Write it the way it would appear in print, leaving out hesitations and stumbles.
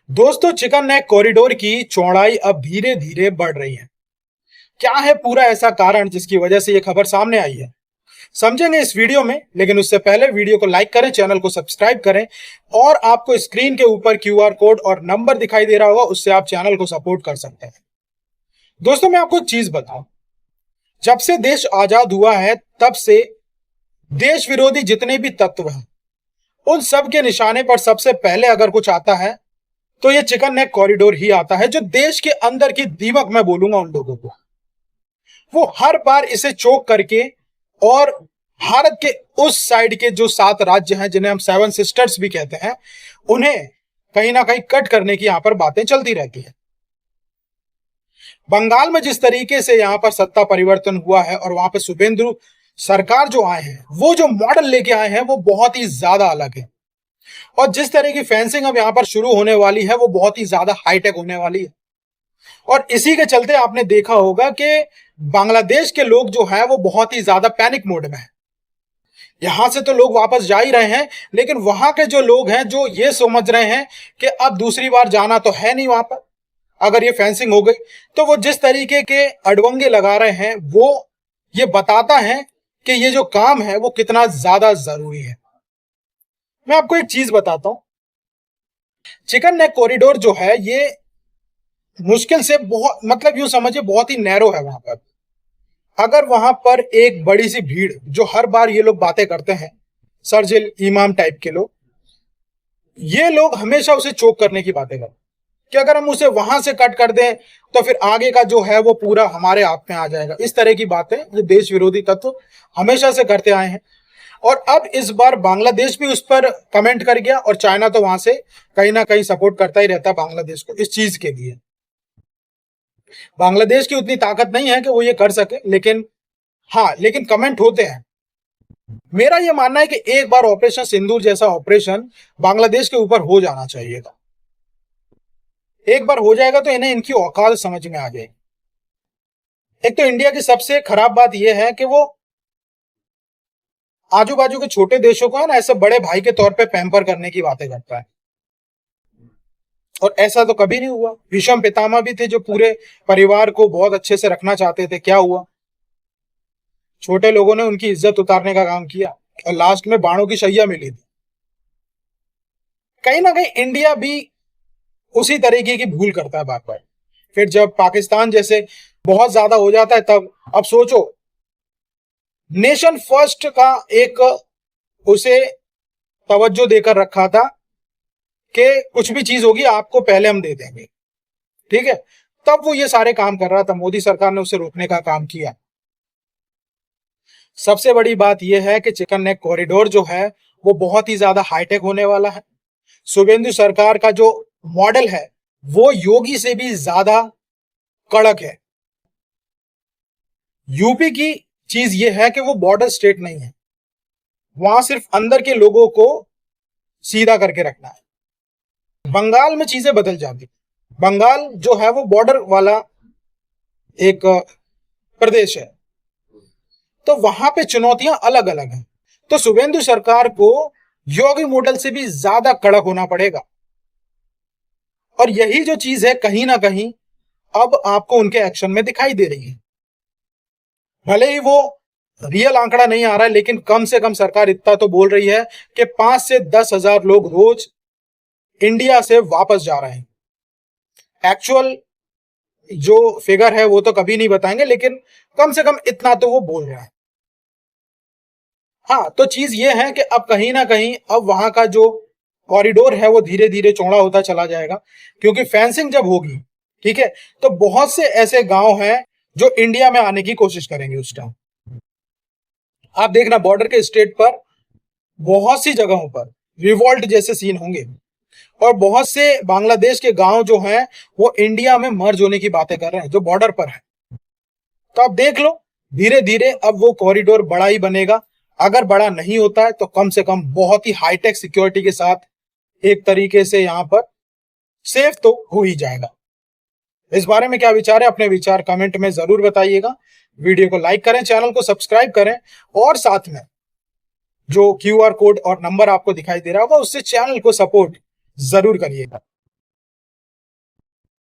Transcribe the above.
दोस्तों, chicken neck corridor की चौड़ाई अब धीरे धीरे बढ़ रही है। क्या है पूरा ऐसा कारण जिसकी वजह से यह खबर सामने आई है, समझेंगे इस वीडियो में। लेकिन उससे पहले वीडियो को लाइक करें, चैनल को सब्सक्राइब करें और आपको स्क्रीन के ऊपर क्यूआर कोड और नंबर दिखाई दे रहा होगा, उससे आप चैनल को सपोर्ट कर सकते हैं। दोस्तों, मैं आपको एक चीज बताऊं, जब से देश आजाद हुआ है तब से देश विरोधी जितने भी तत्व हैं उन सब के निशाने पर सबसे पहले अगर कुछ आता है तो ये चिकन नेक कॉरिडोर ही आता है, जो देश के अंदर की दीमक मैं बोलूंगा उन लोगों को। वो हर बार इसे चोक करके और भारत के उस साइड के जो 7 राज्य हैं जिन्हें हम 7 सिस्टर्स भी कहते हैं, उन्हें कहीं ना कहीं कट करने की यहां पर बातें चलती रहती है। बंगाल में जिस तरीके से यहां पर सत्ता परिवर्तन हुआ है और वहां पर शुभेंदु सरकार जो आए हैं, वो जो मॉडल लेके आए हैं वो बहुत ही ज्यादा अलग है। और जिस तरह की फेंसिंग अब यहां पर शुरू होने वाली है वो बहुत ही ज्यादा हाईटेक होने वाली है। और इसी के चलते आपने देखा होगा कि बांग्लादेश के लोग जो है वो बहुत ही ज्यादा पैनिक मोड में है। यहां से तो लोग वापस जा ही रहे हैं, लेकिन वहां के जो लोग हैं जो ये समझ रहे हैं कि अब दूसरी बार जाना तो है नहीं वहां पर, अगर ये फेंसिंग हो गई तो वो जिस तरीके के अड़वंगे लगा रहे हैं वो ये बताता है कि ये जो काम है वो कितना ज्यादा जरूरी है। मैं आपको एक चीज बताता हूं, चिकन नेक कॉरिडोर जो है ये मुश्किल से बहुत, मतलब यूं समझिए बहुत ही नैरो है वहां पर। अगर वहां पर एक बड़ी सी भीड़, जो हर बार ये लोग बातें करते हैं, सर्जिल इमाम टाइप के लोग, ये लोग हमेशा उसे चोक करने की बातें करते हैं कि अगर हम उसे वहां से कट कर दें तो फिर आगे का जो है वो पूरा हमारे आप में आ जाएगा। इस तरह की बातें ये देश विरोधी तत्व हमेशा से करते आए हैं। और अब इस बार बांग्लादेश भी उस पर कमेंट कर गया, और चाइना तो वहां से कहीं ना कहीं सपोर्ट करता ही रहता है बांग्लादेश को इस चीज के लिए। बांग्लादेश की उतनी ताकत नहीं है कि वो ये कर सके, लेकिन हाँ, लेकिन कमेंट होते हैं। मेरा ये मानना है कि एक बार ऑपरेशन सिंदूर जैसा ऑपरेशन बांग्लादेश के ऊपर हो जाना चाहिए था। एक बार हो जाएगा तो इन्हें इनकी औकात समझ में आ जाएगी। एक तो इंडिया की सबसे खराब बात यह है कि वो आजू बाजू के छोटे देशों को है ना ऐसे बड़े भाई के तौर पे पैम्पर करने की बातें करता है, और ऐसा तो कभी नहीं हुआ। भीष्म पितामह भी थे जो पूरे परिवार को बहुत अच्छे से रखना चाहते थे, क्या हुआ? छोटे लोगों ने उनकी इज्जत उतारने का काम किया और लास्ट में बाणों की शैया मिली थी। कहीं ना कहीं इंडिया भी उसी तरीके की भूल करता है बार बार। फिर जब पाकिस्तान जैसे बहुत ज्यादा हो जाता है तब, अब सोचो, नेशन फर्स्ट का एक उसे तवज्जो देकर रखा था कि कुछ भी चीज होगी आपको पहले हम दे देंगे, ठीक है, तब वो ये सारे काम कर रहा था। मोदी सरकार ने उसे रोकने का काम किया। सबसे बड़ी बात यह है कि चिकन नेक कॉरिडोर जो है वो बहुत ही ज्यादा हाईटेक होने वाला है। शुभेंदु सरकार का जो मॉडल है वो योगी से भी ज्यादा कड़क है। यूपी की चीज ये है कि वो बॉर्डर स्टेट नहीं है, वहां सिर्फ अंदर के लोगों को सीधा करके रखना है। बंगाल में चीजें बदल जाती। बंगाल जो है वो बॉर्डर वाला एक प्रदेश है, तो वहां पे चुनौतियां अलग अलग हैं। तो शुभेंदु सरकार को योगी मॉडल से भी ज्यादा कड़क होना पड़ेगा। और यही जो चीज है कहीं ना कहीं अब आपको उनके एक्शन में दिखाई दे रही है। भले ही वो रियल आंकड़ा नहीं आ रहा है, लेकिन कम से कम सरकार इतना तो बोल रही है कि 5 से 10 हजार लोग रोज इंडिया से वापस जा रहे हैं। एक्चुअल जो फिगर है वो तो कभी नहीं बताएंगे, लेकिन कम से कम इतना तो वो बोल रहा है। हाँ, तो चीज ये है कि अब कहीं ना कहीं अब वहां का जो कॉरिडोर है वो धीरे धीरे चौड़ा होता चला जाएगा, क्योंकि फेंसिंग जब होगी, ठीक है, तो बहुत से ऐसे गांव हैं जो इंडिया में आने की कोशिश करेंगे उस टाइम। आप देखना बॉर्डर के स्टेट पर बहुत सी जगहों पर रिवॉल्ट जैसे सीन होंगे, और बहुत से बांग्लादेश के गांव जो हैं वो इंडिया में मर्ज होने की बातें कर रहे हैं जो बॉर्डर पर है। तो आप देख लो, धीरे धीरे अब वो कॉरिडोर बड़ा ही बनेगा। अगर बड़ा नहीं होता है तो कम से कम बहुत ही हाईटेक सिक्योरिटी के साथ एक तरीके से यहां पर सेफ तो हो ही जाएगा। इस बारे में क्या विचार है, अपने विचार कमेंट में जरूर बताइएगा। वीडियो को लाइक करें, चैनल को सब्सक्राइब करें, और साथ में जो क्यूआर कोड और नंबर आपको दिखाई दे रहा होगा उससे चैनल को सपोर्ट जरूर करिएगा।